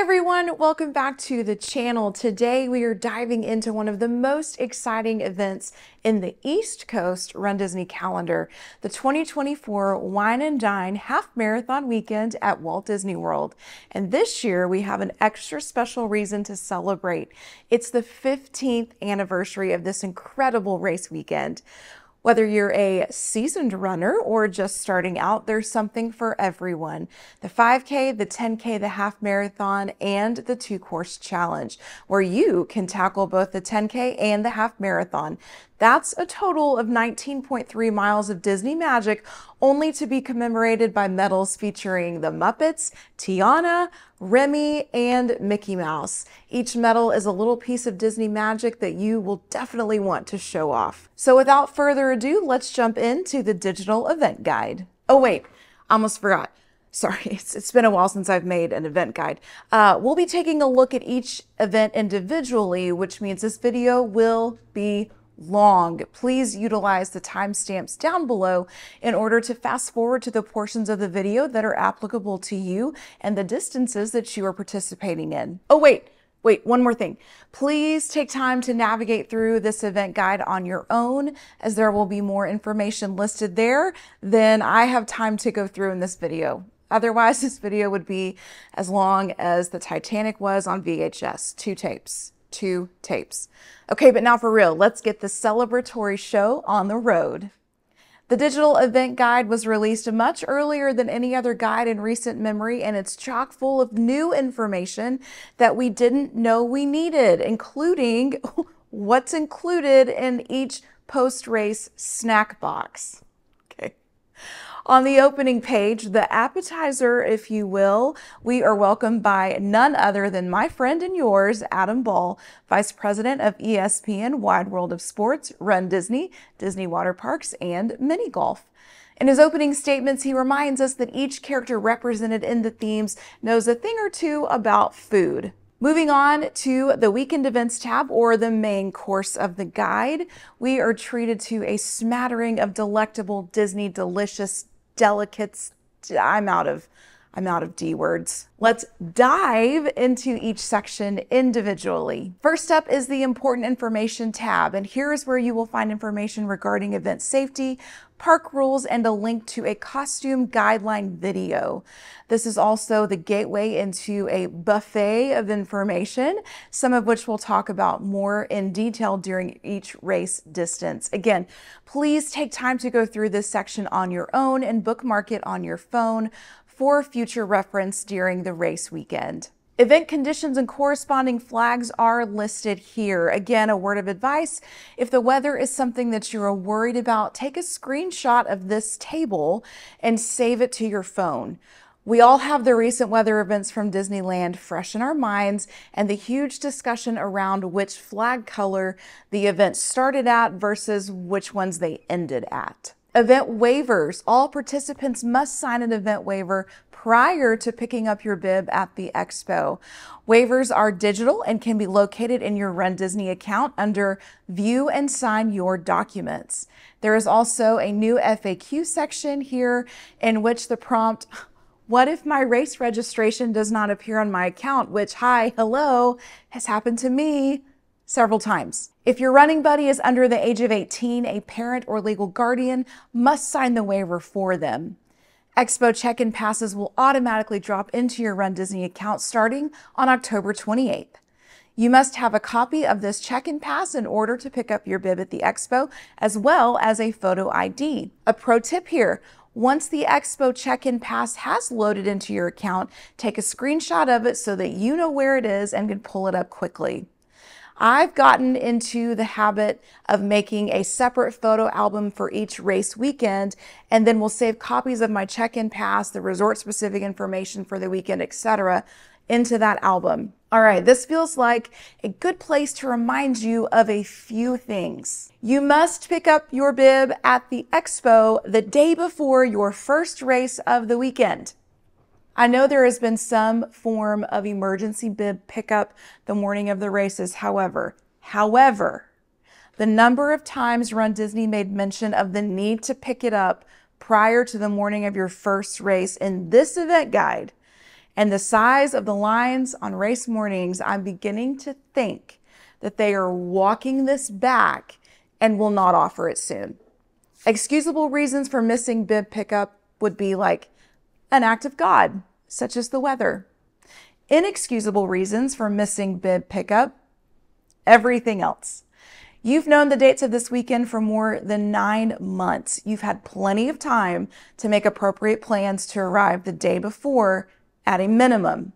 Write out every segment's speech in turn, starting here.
everyone, welcome back to the channel. Today we are diving into one of the most exciting events in the East Coast Run Disney calendar, the 2024 Wine and Dine Half Marathon Weekend at Walt Disney World. And this year we have an extra special reason to celebrate. It's the 15th anniversary of this incredible race weekend. Whether you're a seasoned runner or just starting out, there's something for everyone. The 5K, the 10K, the half marathon, and the 2-course challenge, where you can tackle both the 10K and the half marathon. That's a total of 19.3 miles of Disney magic, only to be commemorated by medals featuring the Muppets, Tiana, Remy, and Mickey Mouse. Each medal is a little piece of Disney magic that you will definitely want to show off. So without further ado, let's jump into the digital event guide. Oh wait, I almost forgot. Sorry, it's been a while since I've made an event guide. We'll be taking a look at each event individually, which means this video will be long. Please utilize the timestamps down below in order to fast forward to the portions of the video that are applicable to you and the distances that you are participating in. Oh, wait, one more thing. Please take time to navigate through this event guide on your own, as there will be more information listed there than I have time to go through in this video. Otherwise, this video would be as long as the Titanic was on VHS, 2 tapes. Okay, but now for real, let's get the celebratory show on the road. The digital event guide was released much earlier than any other guide in recent memory, and it's chock full of new information that we didn't know we needed, including what's included in each post-race snack box. Okay. On the opening page, the appetizer, if you will, we are welcomed by none other than my friend and yours, Adam Ball, Vice President of ESPN Wide World of Sports, Run Disney, Disney Water Parks, and Mini Golf. In his opening statements, he reminds us that each character represented in the themes knows a thing or two about food. Moving on to the Weekend Events tab, or the main course of the guide, we are treated to a smattering of delectable Disney delicious delicates. I'm out of D words. Let's dive into each section individually. First up is the Important Information tab, and here is where you will find information regarding event safety, park rules, and a link to a costume guideline video. This is also the gateway into a buffet of information, some of which we'll talk about more in detail during each race distance. Again, please take time to go through this section on your own and bookmark it on your phone for future reference during the race weekend. Event conditions and corresponding flags are listed here. Again, a word of advice: if the weather is something that you're worried about, take a screenshot of this table and save it to your phone. We all have the recent weather events from Disneyland fresh in our minds, and the huge discussion around which flag color the event started at versus which ones they ended at. Event waivers. All participants must sign an event waiver prior to picking up your bib at the Expo. Waivers are digital and can be located in your Run Disney account under View and Sign Your Documents. There is also a new FAQ section here in which the prompt, "What if my race registration does not appear on my account?" which, hi, hello, has happened to me several times. If your running buddy is under the age of 18, a parent or legal guardian must sign the waiver for them. Expo check-in passes will automatically drop into your Run Disney account starting on October 28th. You must have a copy of this check-in pass in order to pick up your bib at the Expo, as well as a photo ID. A pro tip here: once the Expo check-in pass has loaded into your account, take a screenshot of it so that you know where it is and can pull it up quickly. I've gotten into the habit of making a separate photo album for each race weekend, and then we'll save copies of my check-in pass, the resort-specific information for the weekend, etc., into that album. All right, this feels like a good place to remind you of a few things. You must pick up your bib at the Expo the day before your first race of the weekend. I know there has been some form of emergency bib pickup the morning of the races. However, the number of times Run Disney made mention of the need to pick it up prior to the morning of your first race in this event guide And the size of the lines on race mornings, I'm beginning to think that they are walking this back and will not offer it soon. Excusable reasons for missing bib pickup would be like an act of God, such as the weather. Inexcusable reasons for missing bib pickup, everything else. You've known the dates of this weekend for more than 9 months. You've had plenty of time to make appropriate plans to arrive the day before at a minimum.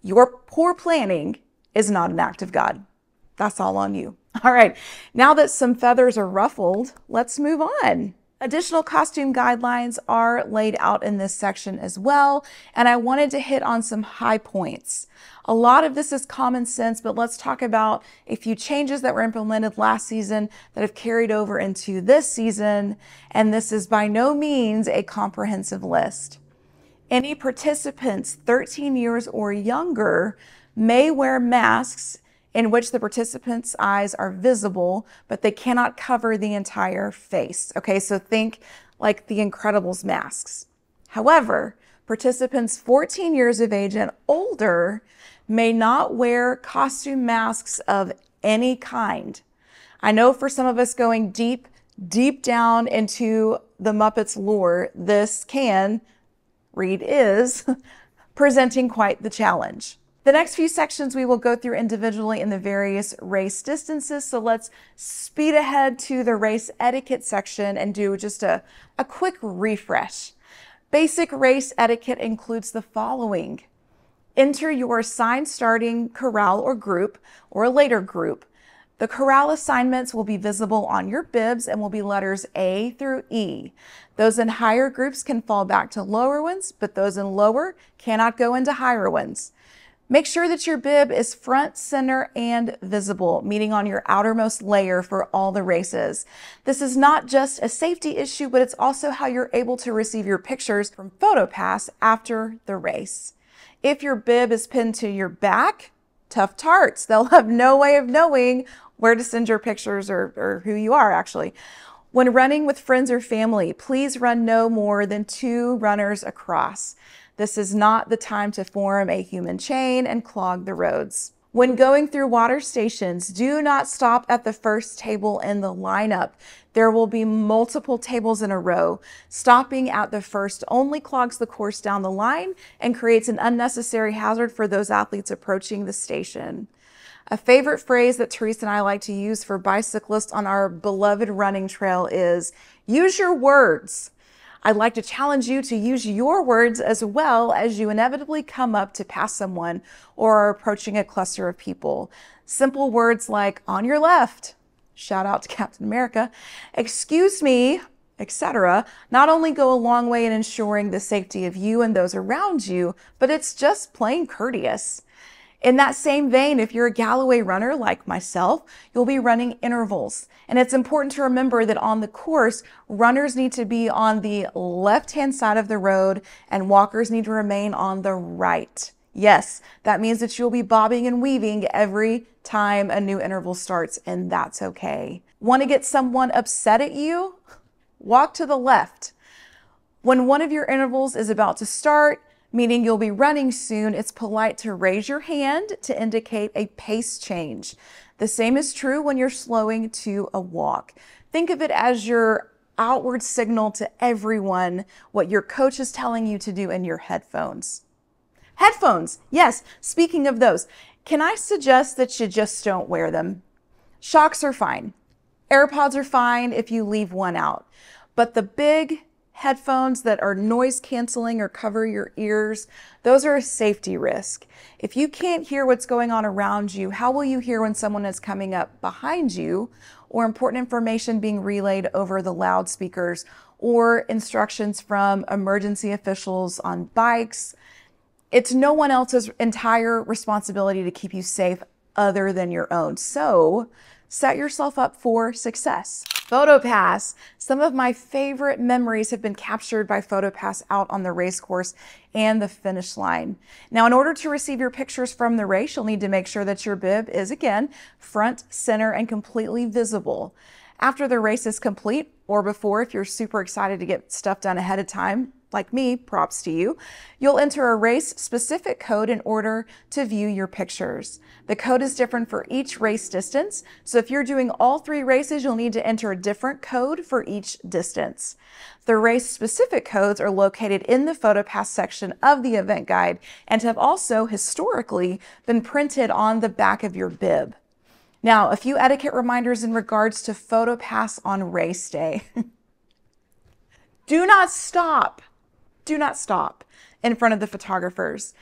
Your poor planning is not an act of God. That's all on you. All right, now that some feathers are ruffled, let's move on. Additional costume guidelines are laid out in this section as well, and I wanted to hit on some high points. A lot of this is common sense, but let's talk about a few changes that were implemented last season that have carried over into this season, and this is by no means a comprehensive list. Any participants 13 years or younger may wear masks in which the participants' eyes are visible, but they cannot cover the entire face. Okay, so think like the Incredibles masks. However, participants 14 years of age and older may not wear costume masks of any kind. I know for some of us going deep down into the Muppets lore, this is presenting quite the challenge. The next few sections we will go through individually in the various race distances. So let's speed ahead to the race etiquette section and do just a quick refresh. Basic race etiquette includes the following. Enter your assigned starting corral or group or a later group. The corral assignments will be visible on your bibs and will be letters A through E. Those in higher groups can fall back to lower ones, but those in lower cannot go into higher ones. Make sure that your bib is front, center, and visible, meaning on your outermost layer for all the races. This is not just a safety issue, but it's also how you're able to receive your pictures from Photopass after the race. If your bib is pinned to your back, tough tarts. They'll have no way of knowing where to send your pictures or who you are actually. When running with friends or family, please run no more than 2 runners across. This is not the time to form a human chain and clog the roads. When going through water stations, do not stop at the first table in the lineup. There will be multiple tables in a row. Stopping at the first only clogs the course down the line and creates an unnecessary hazard for those athletes approaching the station. A favorite phrase that Teresa and I like to use for bicyclists on our beloved running trail is, use your words. I'd like to challenge you to use your words as well as you inevitably come up to pass someone or are approaching a cluster of people. Simple words like on your left, shout out to Captain America, excuse me, etc. not only go a long way in ensuring the safety of you and those around you, but it's just plain courteous. In that same vein, if you're a Galloway runner like myself, you'll be running intervals. And it's important to remember that on the course, runners need to be on the left-hand side of the road and walkers need to remain on the right. Yes, that means that you'll be bobbing and weaving every time a new interval starts, and that's okay. Want to get someone upset at you? Walk to the left. When one of your intervals is about to start, meaning you'll be running soon, it's polite to raise your hand to indicate a pace change. The same is true when you're slowing to a walk. Think of it as your outward signal to everyone what your coach is telling you to do in your headphones. Headphones, yes, speaking of those, can I suggest that you just don't wear them? Shocks are fine. AirPods are fine if you leave one out. But the big headphones that are noise canceling or cover your ears, those are a safety risk. If you can't hear what's going on around you, how will you hear when someone is coming up behind you or important information being relayed over the loudspeakers or instructions from emergency officials on bikes? It's no one else's entire responsibility to keep you safe other than your own. So set yourself up for success. Photopass. Some of my favorite memories have been captured by Photopass out on the race course and the finish line. Now, in order to receive your pictures from the race, you'll need to make sure that your bib is, again, front, center, and completely visible. After the race is complete, or before if you're super excited to get stuff done ahead of time, like me, props to you, you'll enter a race-specific code in order to view your pictures. The code is different for each race distance, so if you're doing all 3 races, you'll need to enter a different code for each distance. The race-specific codes are located in the Photopass section of the event guide and have also historically been printed on the back of your bib. Now, a few etiquette reminders in regards to Photopass on race day. Do not stop. Do not stop in front of the photographers.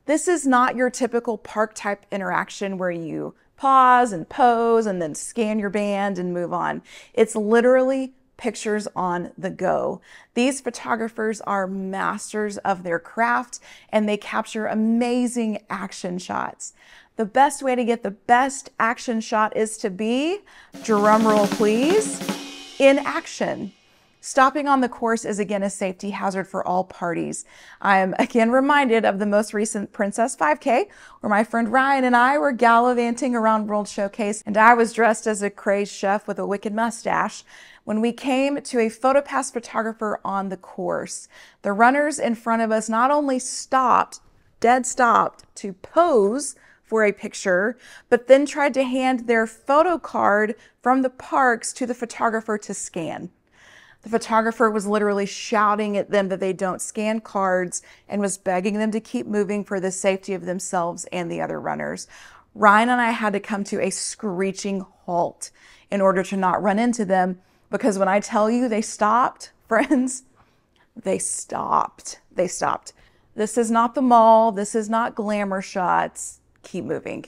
This is not your typical park type interaction where you pause and pose and then scan your band and move on. It's literally pictures on the go. These photographers are masters of their craft and they capture amazing action shots. The best way to get the best action shot is to be, drumroll please, in action. Stopping on the course is again a safety hazard for all parties. I'm again reminded of the most recent Princess 5K, where my friend Ryan and I were gallivanting around World Showcase, and I was dressed as a crazed chef with a wicked mustache when we came to a Photopass photographer on the course. The runners in front of us not only stopped, dead stopped, to pose for a picture, but then tried to hand their photo card from the parks to the photographer to scan. The photographer was literally shouting at them that they don't scan cards and was begging them to keep moving for the safety of themselves and the other runners. Ryan and I had to come to a screeching halt in order to not run into them, because when I tell you they stopped, friends, they stopped. They stopped. This is not the mall. This is not glamour shots. Keep moving.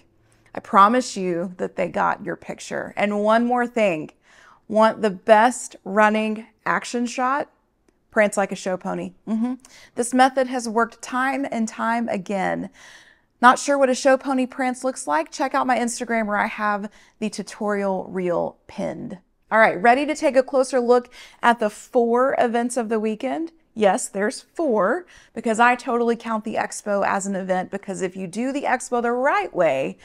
I promise you that they got your picture. And one more thing. Want the best running action shot? Prance like a show pony. This method has worked time and time again. Not sure what a show pony prance looks like? Check out my Instagram where I have the tutorial reel pinned. All right, ready to take a closer look at the 4 events of the weekend? Yes, there's 4, because I totally count the Expo as an event, because if you do the Expo the right way,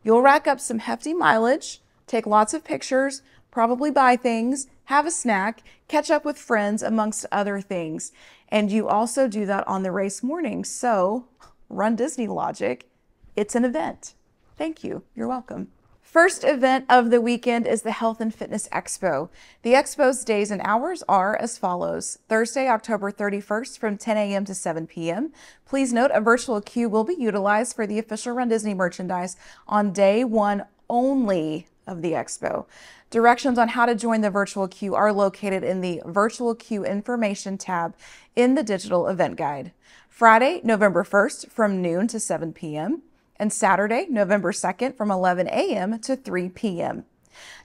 you'll rack up some hefty mileage, take lots of pictures, probably buy things, have a snack, catch up with friends, amongst other things. And you also do that on the race morning. So, RunDisney logic, it's an event. Thank you. You're welcome. First event of the weekend is the Health and Fitness Expo. The Expo's days and hours are as follows. Thursday, October 31st from 10 a.m. to 7 p.m. Please note a virtual queue will be utilized for the official RunDisney merchandise on day 1 only of the Expo. Directions on how to join the virtual queue are located in the Virtual Queue Information tab in the digital event guide. Friday, November 1st from noon to 7 p.m. and Saturday, November 2nd from 11 a.m. to 3 p.m.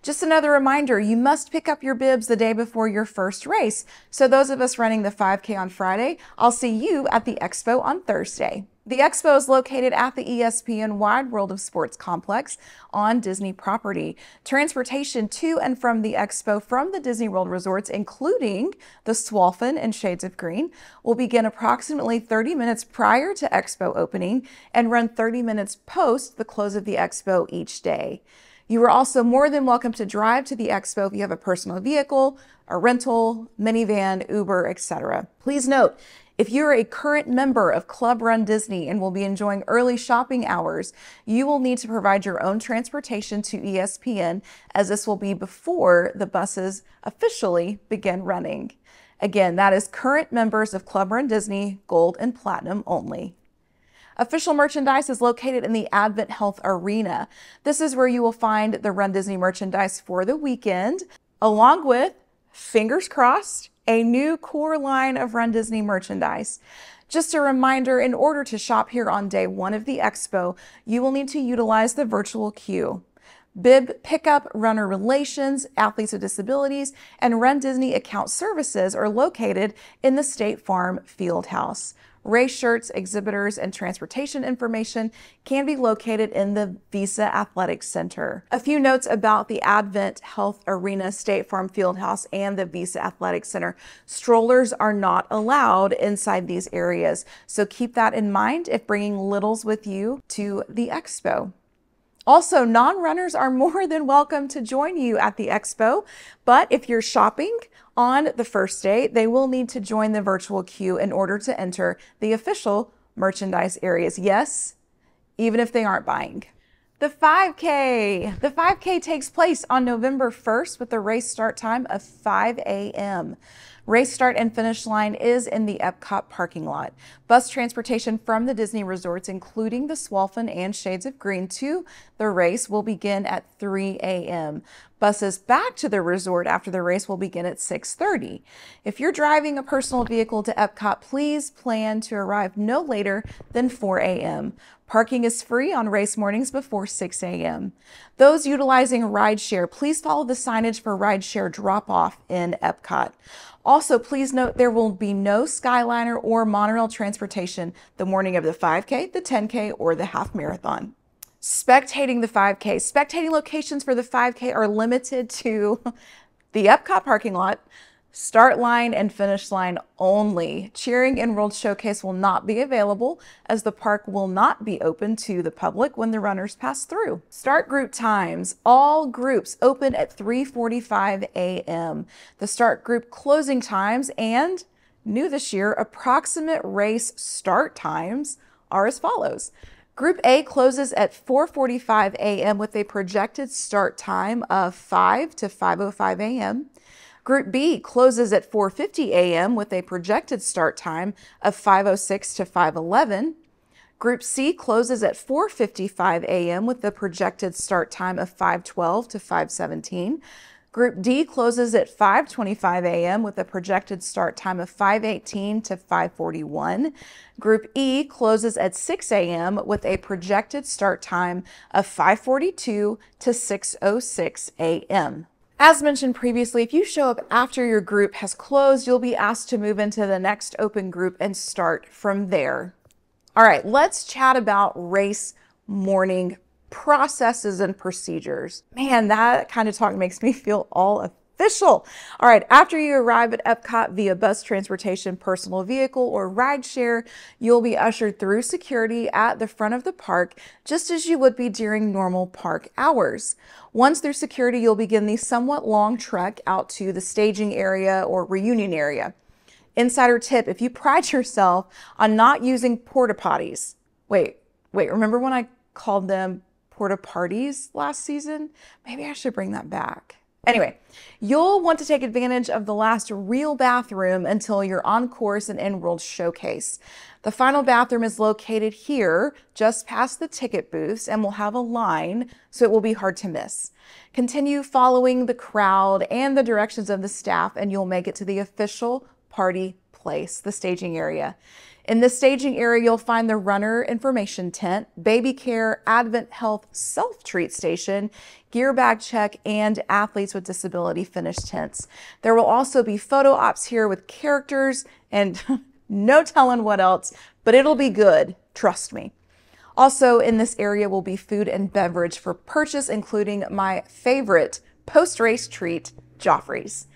Just another reminder, you must pick up your bibs the day before your first race. So those of us running the 5K on Friday, I'll see you at the Expo on Thursday. The Expo is located at the ESPN Wide World of Sports complex on Disney property. Transportation to and from the Expo from the Disney World resorts, including the Swolfen and Shades of Green, will begin approximately 30 minutes prior to Expo opening and run 30 minutes post the close of the Expo each day. You are also more than welcome to drive to the Expo if you have a personal vehicle, a rental, minivan, Uber, etc. Please note, if you're a current member of Club RunDisney and will be enjoying early shopping hours, you will need to provide your own transportation to ESPN, as this will be before the buses officially begin running. Again, that is current members of Club RunDisney, Gold and Platinum only. Official merchandise is located in the Advent Health Arena. This is where you will find the RunDisney merchandise for the weekend, along with, fingers crossed, a new core line of RunDisney merchandise. Just a reminder, in order to shop here on day 1 of the Expo, you will need to utilize the virtual queue. Bib pickup, runner relations, athletes with disabilities, and RunDisney account services are located in the State Farm Field House. Race shirts, exhibitors, and transportation information can be located in the Visa Athletic Center. A few notes about the Advent Health Arena, State Farm Fieldhouse, and the Visa Athletic Center. Strollers are not allowed inside these areas, so keep that in mind if bringing littles with you to the Expo. Also, non-runners are more than welcome to join you at the Expo, but if you're shopping On the first day, they will need to join the virtual queue in order to enter the official merchandise areas. Yes, even if they aren't buying. The 5K. The 5K takes place on November 1st with a race start time of 5 a.m. Race start and finish line is in the Epcot parking lot. Bus transportation from the Disney resorts, including the Swollen and Shades of Green, to the race will begin at 3 a.m. Buses back to the resort after the race will begin at 6:30. If you're driving a personal vehicle to Epcot, please plan to arrive no later than 4 a.m. Parking is free on race mornings before 6 a.m. Those utilizing rideshare, please follow the signage for rideshare drop-off in Epcot. Also, please note there will be no Skyliner or monorail transportation the morning of the 5K, the 10K, or the half marathon. Spectating the 5K. Spectating locations for the 5K are limited to the Epcot parking lot, start line and finish line only. Cheering and World Showcase will not be available as the park will not be open to the public when the runners pass through. Start group times. All groups open at 3:45 a.m. The start group closing times and, new this year, approximate race start times are as follows. Group A closes at 4:45 a.m. with a projected start time of 5 to 5:05 a.m. Group B closes at 4:50 a.m. with a projected start time of 5:06 to 5:11. Group C closes at 4:55 a.m. with a projected start time of 5:12 to 5:17. Group D closes at 5:25 a.m. with a projected start time of 5:18 to 5:41. Group E closes at 6 a.m. with a projected start time of 5:42 to 6:06 a.m. As mentioned previously, if you show up after your group has closed, you'll be asked to move into the next open group and start from there. All right, let's chat about race morning processes and procedures. Man, that kind of talk makes me feel all official. All right, after you arrive at Epcot via bus transportation, personal vehicle, or rideshare, you'll be ushered through security at the front of the park, just as you would be during normal park hours. Once through security, you'll begin the somewhat long trek out to the staging area or reunion area. Insider tip, if you pride yourself on not using porta potties, wait, remember when I called them porta parties last season? Maybe I should bring that back. Anyway, you'll want to take advantage of the last real bathroom until you're on course and in World Showcase. The final bathroom is located here, just past the ticket booths, and will have a line, so it will be hard to miss. Continue following the crowd and the directions of the staff, and you'll make it to the official party place, the staging area. In this staging area, you'll find the runner information tent, baby care, Advent Health self-treat station, gear bag check, and athletes with disability finish tents. There will also be photo ops here with characters and no telling what else, but it'll be good, trust me. Also in this area will be food and beverage for purchase, including my favorite post-race treat, Joffrey's.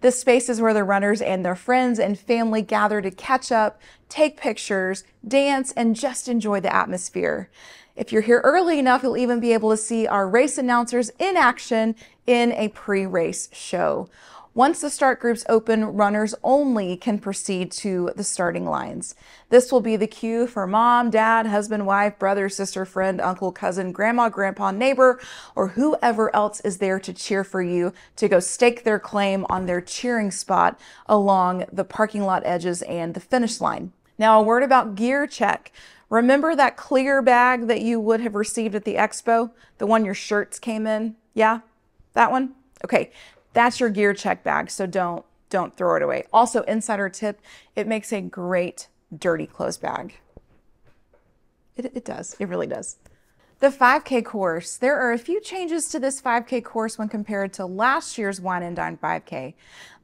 This space is where the runners and their friends and family gather to catch up, take pictures, dance, and just enjoy the atmosphere. If you're here early enough, you'll even be able to see our race announcers in action in a pre-race show. Once the start groups open, runners only can proceed to the starting lines. This will be the cue for mom, dad, husband, wife, brother, sister, friend, uncle, cousin, grandma, grandpa, neighbor, or whoever else is there to cheer for you to go stake their claim on their cheering spot along the parking lot edges and the finish line. Now, a word about gear check. Remember that clear bag that you would have received at the Expo? The one your shirts came in? Yeah, that one? Okay. That's your gear check bag, so don't throw it away. Also, insider tip, it makes a great dirty clothes bag. It does, it really does. The 5K course. There are a few changes to this 5K course when compared to last year's Wine and Dine 5K.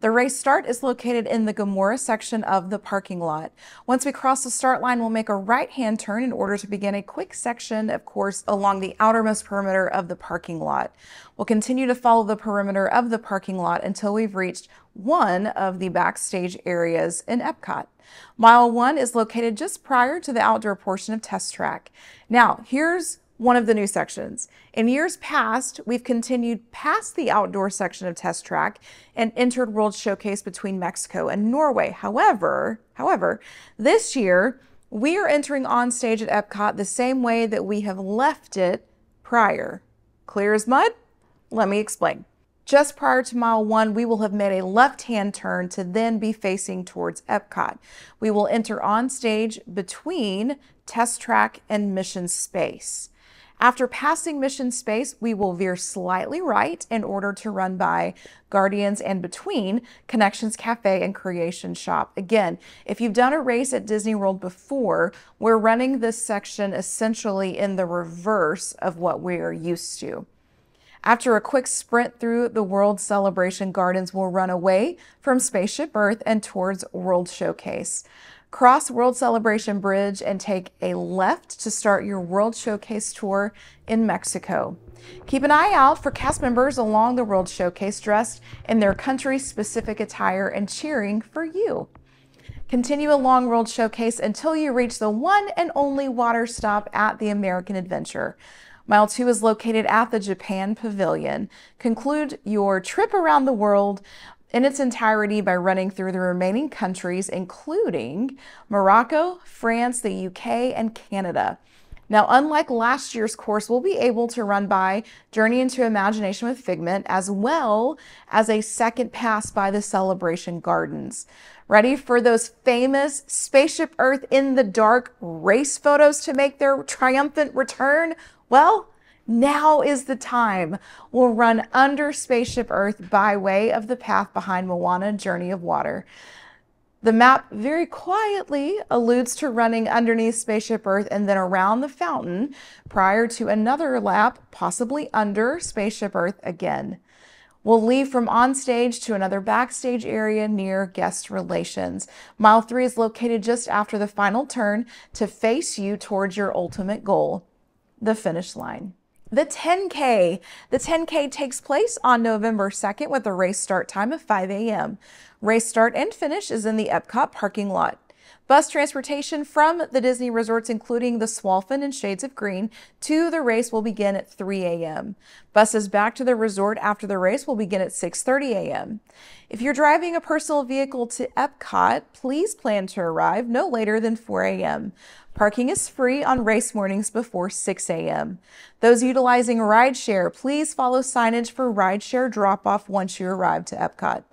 The race start is located in the Gamora section of the parking lot. Once we cross the start line, we'll make a right-hand turn in order to begin a quick section of course along the outermost perimeter of the parking lot. We'll continue to follow the perimeter of the parking lot until we've reached one of the backstage areas in Epcot. Mile 1 is located just prior to the outdoor portion of Test Track. Now, here's one of the new sections. In years past, we've continued past the outdoor section of Test Track and entered World Showcase between Mexico and Norway. However, this year, we are entering on stage at Epcot the same way that we have left it prior. Clear as mud? Let me explain. Just prior to mile 1, we will have made a left-hand turn to then be facing towards Epcot. We will enter on stage between Test Track and Mission Space. After passing Mission Space, we will veer slightly right in order to run by Guardians and between Connections Cafe and Creation Shop. Again, if you've done a race at Disney World before, we're running this section essentially in the reverse of what we are used to. After a quick sprint through the World Celebration Gardens, we'll run away from Spaceship Earth and towards World Showcase. Cross World Celebration Bridge and take a left to start your World Showcase tour in Mexico. Keep an eye out for cast members along the World Showcase dressed in their country-specific attire and cheering for you. Continue along World Showcase until you reach the one and only water stop at the American Adventure. Mile 2 is located at the Japan Pavilion. Conclude your trip around the world in its entirety by running through the remaining countries, including Morocco, France, the UK, and Canada. Now, unlike last year's course, we'll be able to run by Journey into Imagination with Figment, as well as a second pass by the Celebration Gardens. Ready for those famous Spaceship Earth in the dark race photos to make their triumphant return? Well, now is the time. We'll run under Spaceship Earth by way of the path behind Moana Journey of Water. The map very quietly alludes to running underneath Spaceship Earth and then around the fountain prior to another lap, possibly under Spaceship Earth again. We'll leave from onstage to another backstage area near guest relations. Mile 3 is located just after the final turn to face you towards your ultimate goal, the finish line. The 10K. The 10K takes place on November 2nd with a race start time of 5 a.m. Race start and finish is in the Epcot parking lot. Bus transportation from the Disney resorts, including the Swalfin and Shades of Green, to the race will begin at 3 a.m. Buses back to the resort after the race will begin at 6:30 a.m. If you're driving a personal vehicle to Epcot, please plan to arrive no later than 4 a.m. Parking is free on race mornings before 6 a.m. Those utilizing rideshare, please follow signage for rideshare drop-off once you arrive to Epcot.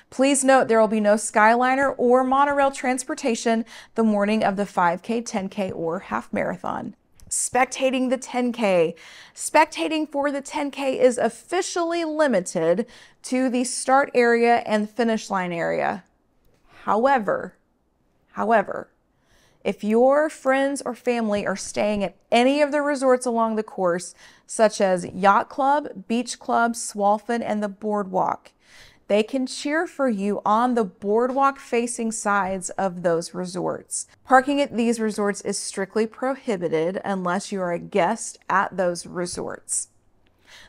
Please note there will be no Skyliner or monorail transportation the morning of the 5K, 10K, or half marathon. Spectating the 10K. Spectating for the 10K is officially limited to the start area and finish line area. However, if your friends or family are staying at any of the resorts along the course, such as Yacht Club, Beach Club, Swalfin, and the Boardwalk, they can cheer for you on the boardwalk-facing sides of those resorts. Parking at these resorts is strictly prohibited unless you are a guest at those resorts.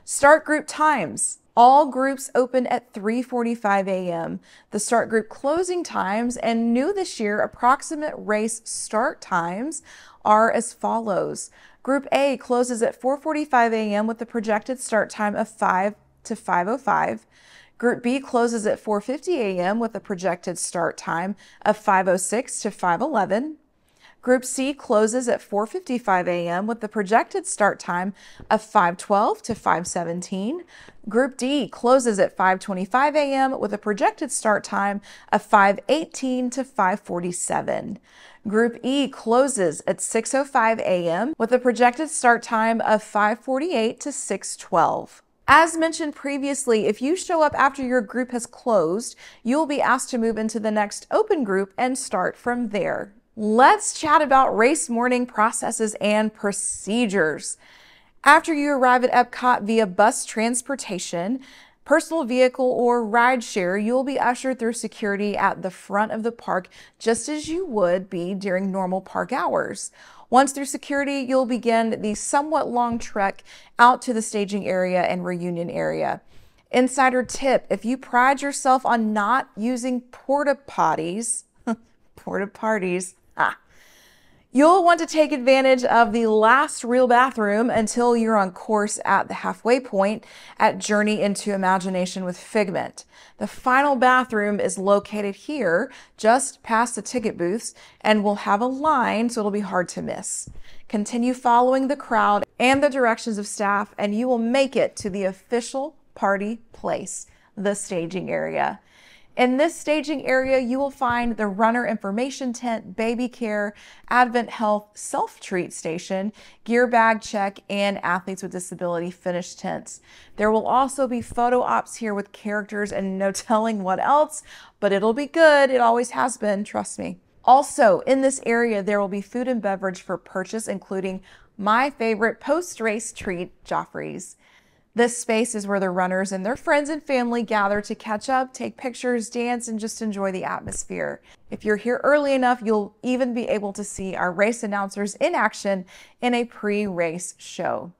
Start group times. All groups open at 3:45 a.m. The start group closing times and new this year approximate race start times are as follows. Group A closes at 4:45 a.m. with a projected start time of 5 to 5:05. Group B closes at 4:50 a.m. with a projected start time of 5:06 to 5:11. Group C closes at 4:55 a.m. with the projected start time of 5:12 to 5:17. Group D closes at 5:25 a.m. with a projected start time of 5:18 to 5:47. Group E closes at 6:05 a.m. with a projected start time of 5:48 to 6:12. As mentioned previously, if you show up after your group has closed, you'll be asked to move into the next open group and start from there. Let's chat about race morning processes and procedures. After you arrive at Epcot via bus transportation, personal vehicle, or rideshare, you'll be ushered through security at the front of the park just as you would be during normal park hours. Once through security, you'll begin the somewhat long trek out to the staging area and reunion area. Insider tip, if you pride yourself on not using porta potties, You'll want to take advantage of the last real bathroom until you're on course at the halfway point at Journey into Imagination with Figment. The final bathroom is located here, just past the ticket booths, and will have a line, so it'll be hard to miss. Continue following the crowd and the directions of staff, and you will make it to the official party place, the staging area. In this staging area, you will find the runner information tent, baby care, Advent Health self-treat station, gear bag check, and athletes with disability finish tents. There will also be photo ops here with characters and no telling what else, but it'll be good. It always has been, trust me. Also, in this area, there will be food and beverage for purchase, including my favorite post-race treat, Joffrey's. This space is where the runners and their friends and family gather to catch up, take pictures, dance, and just enjoy the atmosphere. If you're here early enough, you'll even be able to see our race announcers in action in a pre-race show.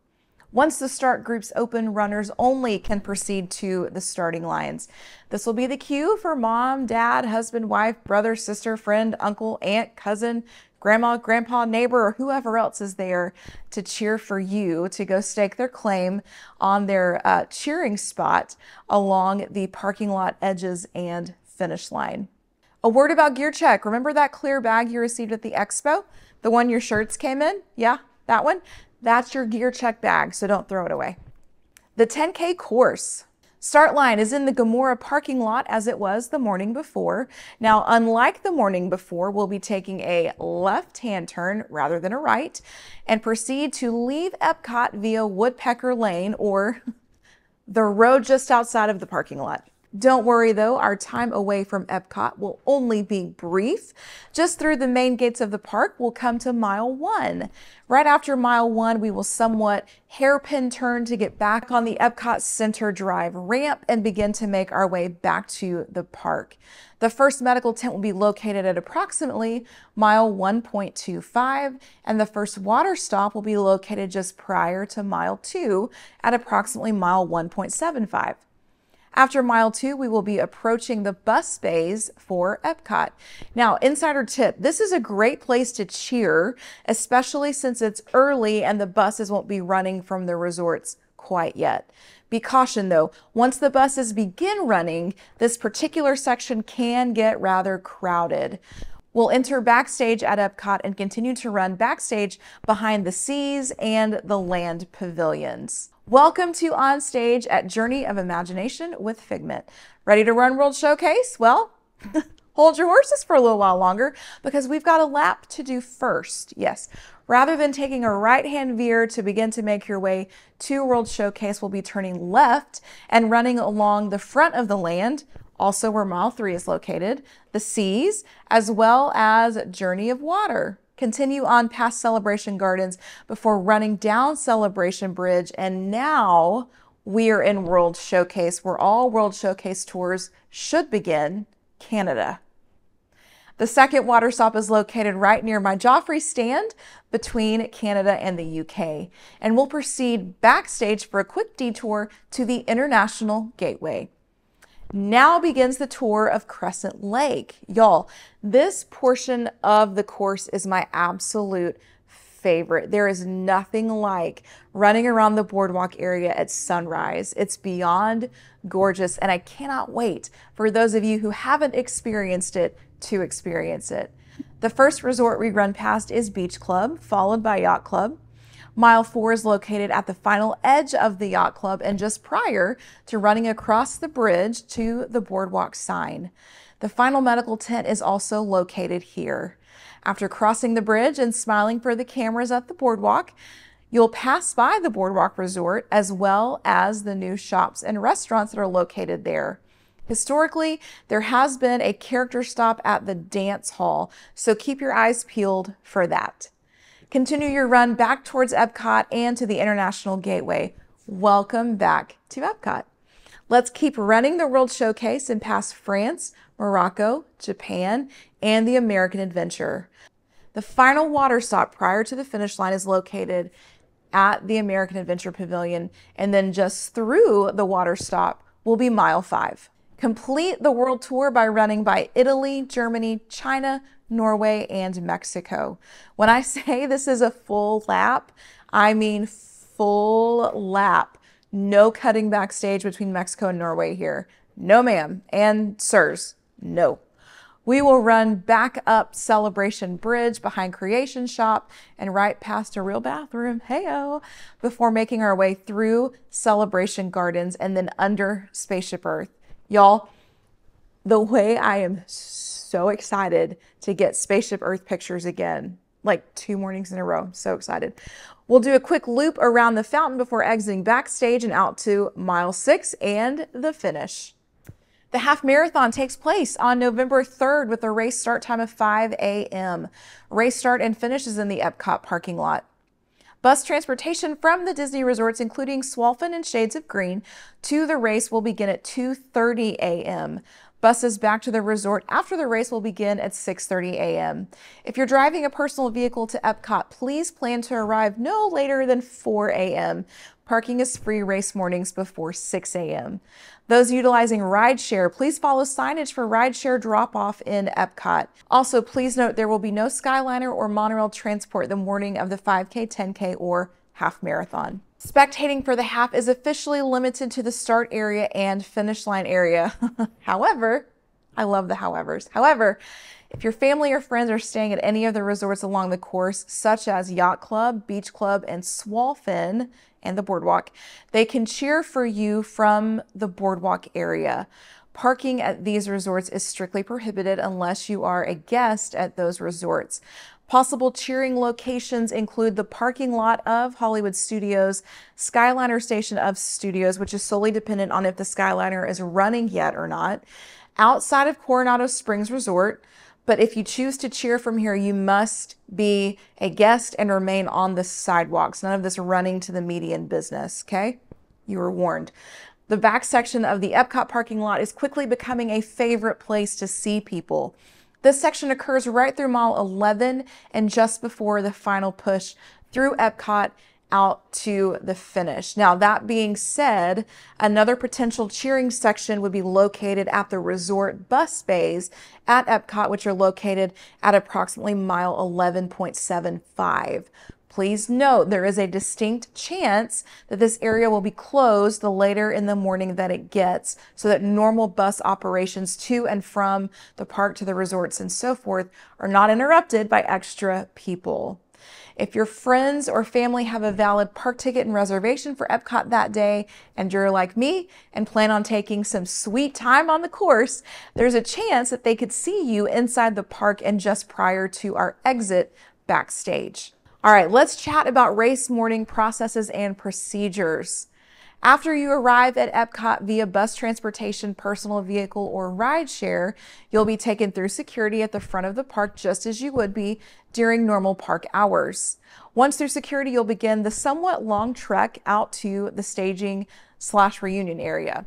Once the start groups open, runners only can proceed to the starting lines. This will be the cue for mom, dad, husband, wife, brother, sister, friend, uncle, aunt, cousin, grandma, grandpa, neighbor, or whoever else is there to cheer for you to go stake their claim on their cheering spot along the parking lot edges and finish line. A word about gear check. Remember that clear bag you received at the Expo? The one your shirts came in? Yeah, that one? That's your gear check bag, so don't throw it away. The 10K course. Start line is in the Gomorrah parking lot as it was the morning before. Now, unlike the morning before, we'll be taking a left-hand turn rather than a right and proceed to leave Epcot via Woodpecker Lane, or the road just outside of the parking lot. Don't worry though, our time away from Epcot will only be brief. Just through the main gates of the park, we'll come to mile 1. Right after mile 1, we will somewhat hairpin turn to get back on the Epcot Center Drive ramp and begin to make our way back to the park. The first medical tent will be located at approximately mile 1.25, and the first water stop will be located just prior to mile 2 at approximately mile 1.75. After mile 2, we will be approaching the bus bays for Epcot. Now, insider tip, this is a great place to cheer, especially since it's early and the buses won't be running from the resorts quite yet. Be cautioned though, once the buses begin running, this particular section can get rather crowded. We'll enter backstage at Epcot and continue to run backstage behind the seas and the land pavilions. Welcome to On Stage at Journey of Imagination with Figment. Ready to run World Showcase? Well, hold your horses for a little while longer because we've got a lap to do first. Yes, rather than taking a right-hand veer to begin to make your way to World Showcase, we'll be turning left and running along the front of the land, also where mile 3 is located, the seas, as well as Journey of Water. Continue on past Celebration Gardens before running down Celebration Bridge, and now we are in World Showcase, where all World Showcase tours should begin, Canada. The second water stop is located right near my Joffrey stand between Canada and the UK, and we'll proceed backstage for a quick detour to the International Gateway. Now begins the tour of Crescent Lake. Y'all, this portion of the course is my absolute favorite. There is nothing like running around the boardwalk area at sunrise. It's beyond gorgeous, and I cannot wait for those of you who haven't experienced it to experience it. The first resort we run past is Beach Club, followed by Yacht Club. Mile 4 is located at the final edge of the Yacht Club and just prior to running across the bridge to the boardwalk sign. The final medical tent is also located here. After crossing the bridge and smiling for the cameras at the boardwalk, you'll pass by the Boardwalk Resort as well as the new shops and restaurants that are located there. Historically, there has been a character stop at the dance hall, so keep your eyes peeled for that. Continue your run back towards Epcot and to the International Gateway. Welcome back to Epcot. Let's keep running the World Showcase and pass France, Morocco, Japan, and the American Adventure. The final water stop prior to the finish line is located at the American Adventure Pavilion, and then just through the water stop will be mile 5. Complete the world tour by running by Italy, Germany, China, Norway, and Mexico. When I say this is a full lap, I mean full lap. No cutting backstage between Mexico and Norway here. No, ma'am. And sirs, no. We will run back up Celebration Bridge behind Creation Shop and right past a real bathroom, heyo, before making our way through Celebration Gardens and then under Spaceship Earth. Y'all, the way I am so excited to get Spaceship Earth pictures again, like 2 mornings in a row. So excited. We'll do a quick loop around the fountain before exiting backstage and out to mile 6 and the finish. The half marathon takes place on November 3rd with a race start time of 5 a.m. Race start and finish is in the Epcot parking lot. Bus transportation from the Disney resorts, including Swalfin and Shades of Green, to the race will begin at 2:30 a.m. Buses back to the resort after the race will begin at 6:30 a.m. If you're driving a personal vehicle to Epcot, please plan to arrive no later than 4 a.m. Parking is free race mornings before 6 a.m. Those utilizing rideshare, please follow signage for rideshare drop-off in Epcot. Also, please note there will be no Skyliner or monorail transport the morning of the 5K, 10K, or half marathon. Spectating for the half is officially limited to the start area and finish line area. However, I love the howevers. However, if your family or friends are staying at any of the resorts along the course, such as Yacht Club, Beach Club, and Swalfin, and the boardwalk, they can cheer for you from the boardwalk area. Parking at these resorts is strictly prohibited unless you are a guest at those resorts. Possible cheering locations include the parking lot of Hollywood Studios, Skyliner Station of Studios, which is solely dependent on if the Skyliner is running yet or not, outside of Coronado Springs Resort. But if you choose to cheer from here, you must be a guest and remain on the sidewalks. None of this running to the median business, okay? You were warned. The back section of the Epcot parking lot is quickly becoming a favorite place to see people. This section occurs right through mile 11 and just before the final push through Epcot out to the finish. Now, that being said, another potential cheering section would be located at the resort bus bays at Epcot, which are located at approximately mile 11.75. Please note there is a distinct chance that this area will be closed the later in the morning that it gets, so that normal bus operations to and from the park to the resorts and so forth are not interrupted by extra people. If your friends or family have a valid park ticket and reservation for Epcot that day, and you're like me and plan on taking some sweet time on the course, there's a chance that they could see you inside the park and just prior to our exit backstage. All right, let's chat about race morning processes and procedures. After you arrive at Epcot via bus transportation, personal vehicle, or rideshare, you'll be taken through security at the front of the park just as you would be during normal park hours. Once through security, you'll begin the somewhat long trek out to the staging/reunion area.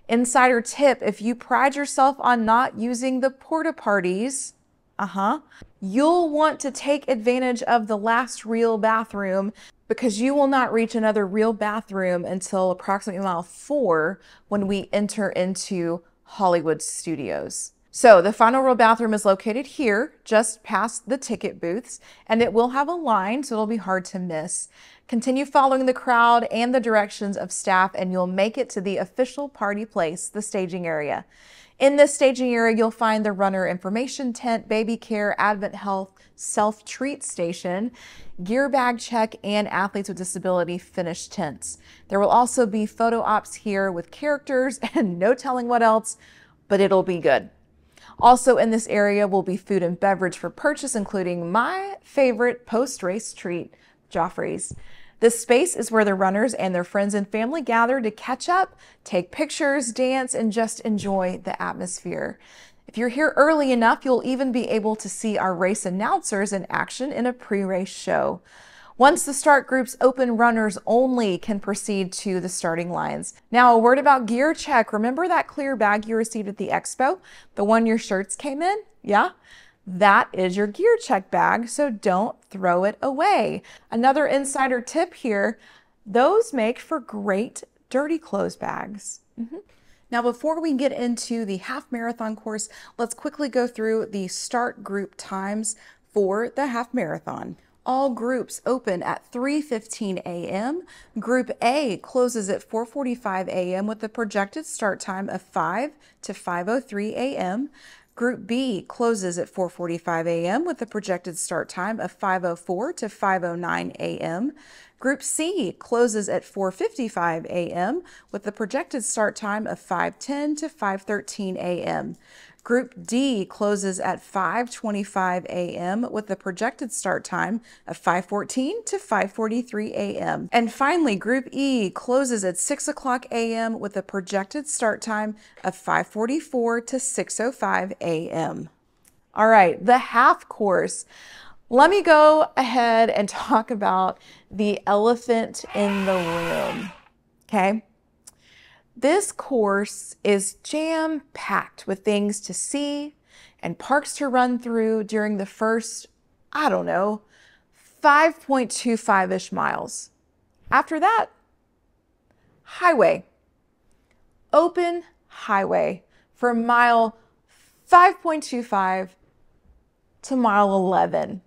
Insider tip, if you pride yourself on not using the porta parties, you'll want to take advantage of the last real bathroom, because you will not reach another real bathroom until approximately mile 4 when we enter into Hollywood Studios. So the final real bathroom is located here, just past the ticket booths, and it will have a line, so it'll be hard to miss. Continue following the crowd and the directions of staff, and you'll make it to the official party place, the staging area. In this staging area, you'll find the runner information tent, baby care, Advent Health, self-treat station, gear bag check, and athletes with disability finish tents. There will also be photo ops here with characters and no telling what else, but it'll be good. Also in this area will be food and beverage for purchase, including my favorite post-race treat, Joffrey's. This space is where the runners and their friends and family gather to catch up, take pictures, dance, and just enjoy the atmosphere. If you're here early enough, you'll even be able to see our race announcers in action in a pre-race show. Once the start groups open, runners only can proceed to the starting lines. Now, a word about gear check. Remember that clear bag you received at the Expo? The one your shirts came in? Yeah? That is your gear check bag, so don't throw it away. Another insider tip here, those make for great dirty clothes bags. Now, before we get into the half marathon course, let's quickly go through the start group times for the half marathon. All groups open at 3:15 a.m. Group A closes at 4:45 a.m. with a projected start time of 5 to 5:03 a.m. Group B closes at 4:45 a.m. with a projected start time of 5:04 to 5:09 a.m. Group C closes at 4:55 a.m. with a projected start time of 5:10 to 5:13 a.m. Group D closes at 5:25 a.m. with a projected start time of 5:14 to 5:43 a.m. And finally, Group E closes at 6 o'clock a.m. with a projected start time of 5:44 to 6:05 a.m. All right, the half course. Let me go ahead and talk about the elephant in the room, okay? This course is jam-packed with things to see and parks to run through during the first, 5.25-ish miles. After that, highway, open highway from mile 5.25 to mile 11.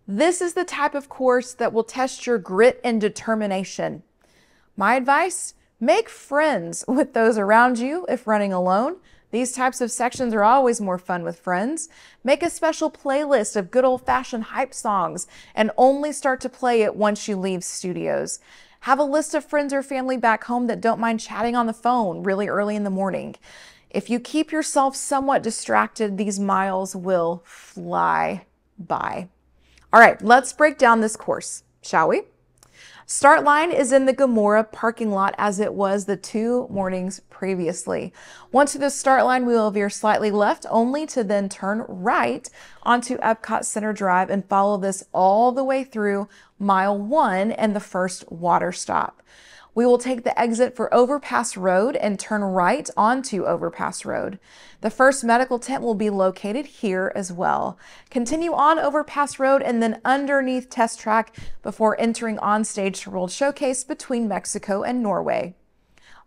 This is the type of course that will test your grit and determination. My advice, make friends with those around you if running alone. These types of sections are always more fun with friends. Make a special playlist of good old-fashioned hype songs and only start to play it once you leave studios. Have a list of friends or family back home that don't mind chatting on the phone really early in the morning. If you keep yourself somewhat distracted, these miles will fly by. All right, let's break down this course, shall we? Start line is in the Gomorrah parking lot as it was the 2 mornings previously. Once to the start line, we will veer slightly left only to then turn right onto Epcot Center Drive and follow this all the way through mile 1 and the first water stop. We will take the exit for Overpass Road and turn right onto Overpass Road. The first medical tent will be located here as well. Continue on Overpass Road and then underneath Test Track before entering on stage to World Showcase between Mexico and Norway.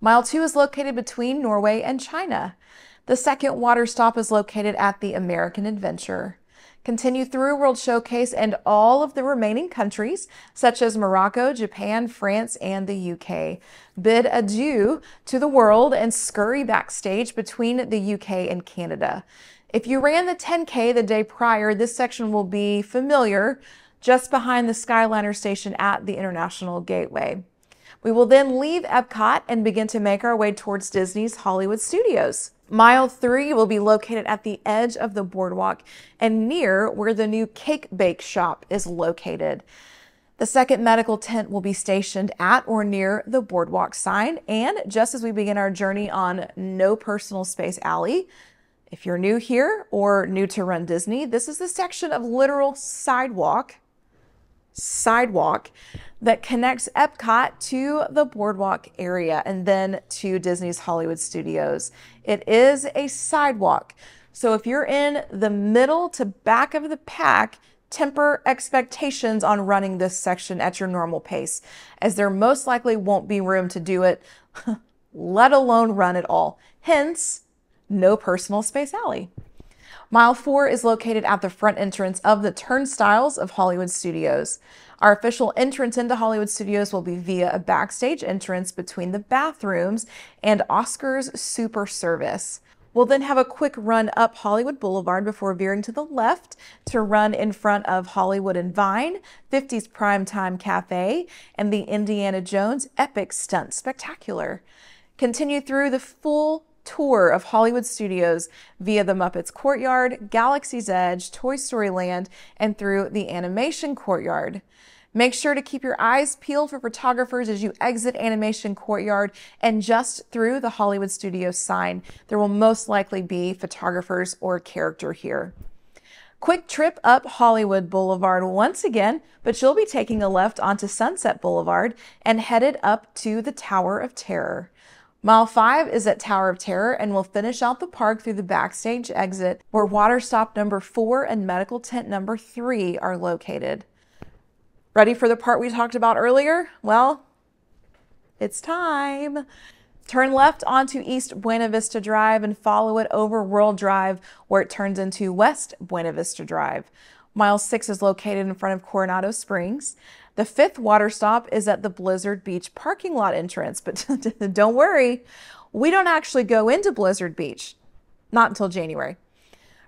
Mile 2 is located between Norway and China. The second water stop is located at the American Adventure. Continue through World Showcase and all of the remaining countries, such as Morocco, Japan, France, and the UK. Bid adieu to the world and scurry backstage between the UK and Canada. If you ran the 10K the day prior, this section will be familiar, just behind the Skyliner station at the International Gateway. We will then leave Epcot and begin to make our way towards Disney's Hollywood Studios. Mile 3 will be located at the edge of the boardwalk and near where the new cake bake shop is located. The second medical tent will be stationed at or near the boardwalk sign. And just as we begin our journey on No Personal Space Alley, if you're new here or new to Run Disney, this is the section of literal sidewalk that connects Epcot to the boardwalk area and then to Disney's Hollywood Studios. It is a sidewalk. So if you're in the middle to back of the pack, temper expectations on running this section at your normal pace, as there most likely won't be room to do it, let alone run it all. Hence, No Personal Space Alley. Mile 4 is located at the front entrance of the turnstiles of Hollywood Studios. Our official entrance into Hollywood Studios will be via a backstage entrance between the bathrooms and Oscar's Super Service. We'll then have a quick run up Hollywood Boulevard before veering to the left to run in front of Hollywood and Vine, 50's Primetime Cafe, and the Indiana Jones Epic Stunt Spectacular. Continue through the full tour of Hollywood Studios via the Muppets Courtyard, Galaxy's Edge, Toy Story Land, and through the Animation Courtyard. Make sure to keep your eyes peeled for photographers as you exit Animation Courtyard and just through the Hollywood Studios sign. There will most likely be photographers or a character here. Quick trip up Hollywood Boulevard once again, but you'll be taking a left onto Sunset Boulevard and headed up to the Tower of Terror. Mile 5 is at Tower of Terror and we'll finish out the park through the backstage exit where water stop number 4 and medical tent number 3 are located. Ready for the part we talked about earlier? Well, it's time. Turn left onto East Buena Vista Drive and follow it over World Drive where it turns into West Buena Vista Drive. Mile 6 is located in front of Coronado Springs. The 5th water stop is at the Blizzard Beach parking lot entrance, but don't worry, we don't actually go into Blizzard Beach, not until January.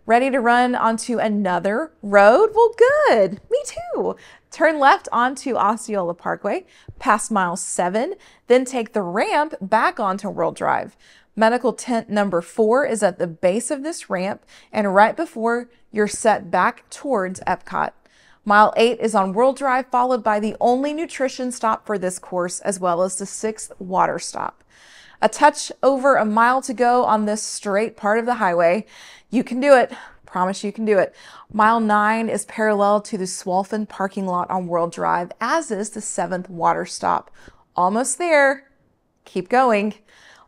Ready to run onto another road? Well, good, me too. Turn left onto Osceola Parkway, past mile 7, then take the ramp back onto World Drive. Medical tent number 4 is at the base of this ramp and right before you're set back towards Epcot. Mile 8 is on World Drive, followed by the only nutrition stop for this course, as well as the 6th water stop. A touch over a mile to go on this straight part of the highway. You can do it. Promise you can do it. Mile 9 is parallel to the Swolfen parking lot on World Drive, as is the 7th water stop. Almost there. Keep going.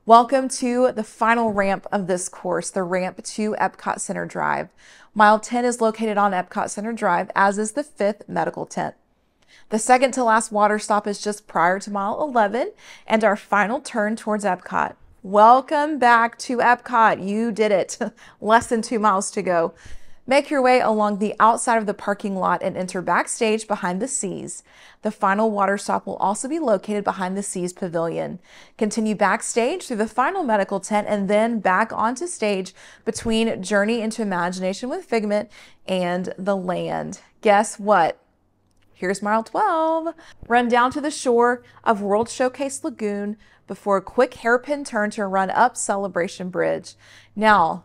Welcome to the final ramp of this course, the ramp to Epcot Center Drive. Mile 10 is located on Epcot Center Drive, as is the 5th medical tent. The second to last water stop is just prior to mile 11 and our final turn towards Epcot. Welcome back to Epcot. You did it. Less than 2 miles to go. Make your way along the outside of the parking lot and enter backstage behind the Seas. The final water stop will also be located behind the Seas Pavilion. Continue backstage through the final medical tent and then back onto stage between Journey into Imagination with Figment and The Land. Guess what? Here's mile 12. Run down to the shore of World Showcase Lagoon before a quick hairpin turn to run up Celebration Bridge. Now,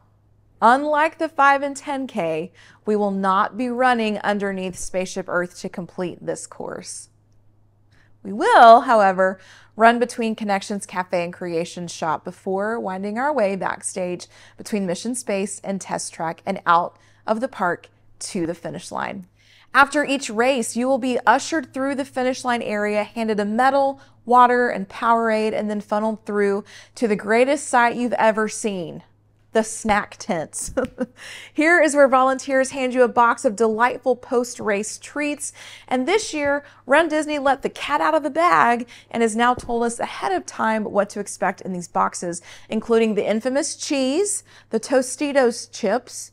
unlike the 5 and 10K, we will not be running underneath Spaceship Earth to complete this course. We will, however, run between Connections Cafe and Creation Shop before winding our way backstage between Mission Space and Test Track and out of the park to the finish line. After each race, you will be ushered through the finish line area, handed a medal, water, and Powerade, and then funneled through to the greatest sight you've ever seen, the snack tents. Here is where volunteers hand you a box of delightful post-race treats. And this year, runDisney let the cat out of the bag and has now told us ahead of time what to expect in these boxes, including the infamous cheese, the Tostitos chips,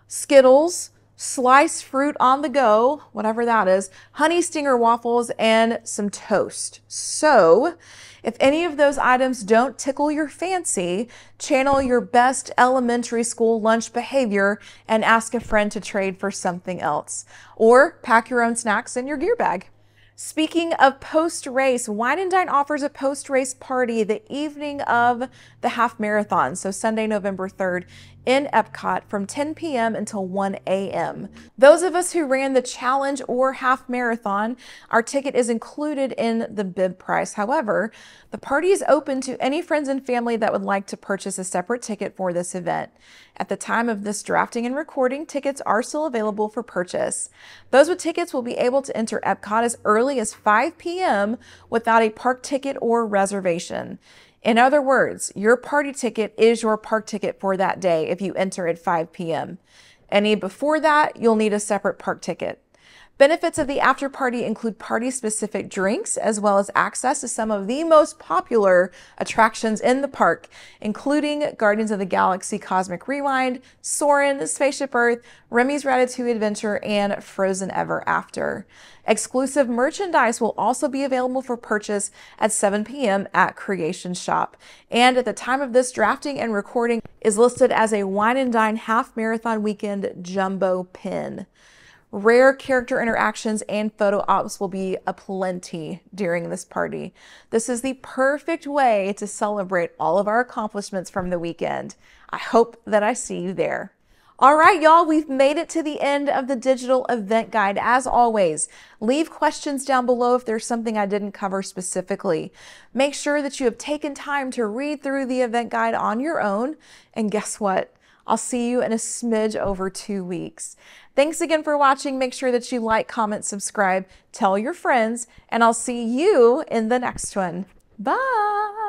Skittles, sliced fruit on the go, whatever that is, honey stinger waffles, and some toast. So if any of those items don't tickle your fancy, channel your best elementary school lunch behavior and ask a friend to trade for something else. Or pack your own snacks in your gear bag. Speaking of post-race, Wine & Dine offers a post-race party the evening of the half marathon, so Sunday, November 3rd in Epcot from 10 p.m. until 1 a.m. Those of us who ran the challenge or half marathon, our ticket is included in the bib price. However, the party is open to any friends and family that would like to purchase a separate ticket for this event. At the time of this drafting and recording, tickets are still available for purchase. Those with tickets will be able to enter Epcot as early as 5 p.m. without a park ticket or reservation. In other words, your party ticket is your park ticket for that day if you enter at 5 p.m. Any before that, you'll need a separate park ticket. Benefits of the after party include party-specific drinks, as well as access to some of the most popular attractions in the park, including Guardians of the Galaxy Cosmic Rewind, Soarin', Spaceship Earth, Remy's Ratatouille Adventure, and Frozen Ever After. Exclusive merchandise will also be available for purchase at 7 p.m. at Creation Shop, and at the time of this drafting and recording is listed as a Wine & Dine Half Marathon Weekend Jumbo Pin. Rare character interactions and photo ops will be aplenty during this party. This is the perfect way to celebrate all of our accomplishments from the weekend. I hope that I see you there. All right, y'all, we've made it to the end of the digital event guide. As always, leave questions down below if there's something I didn't cover specifically. Make sure that you have taken time to read through the event guide on your own. And guess what? I'll see you in a smidge over 2 weeks. Thanks again for watching. Make sure that you like, comment, subscribe, tell your friends, and I'll see you in the next one. Bye.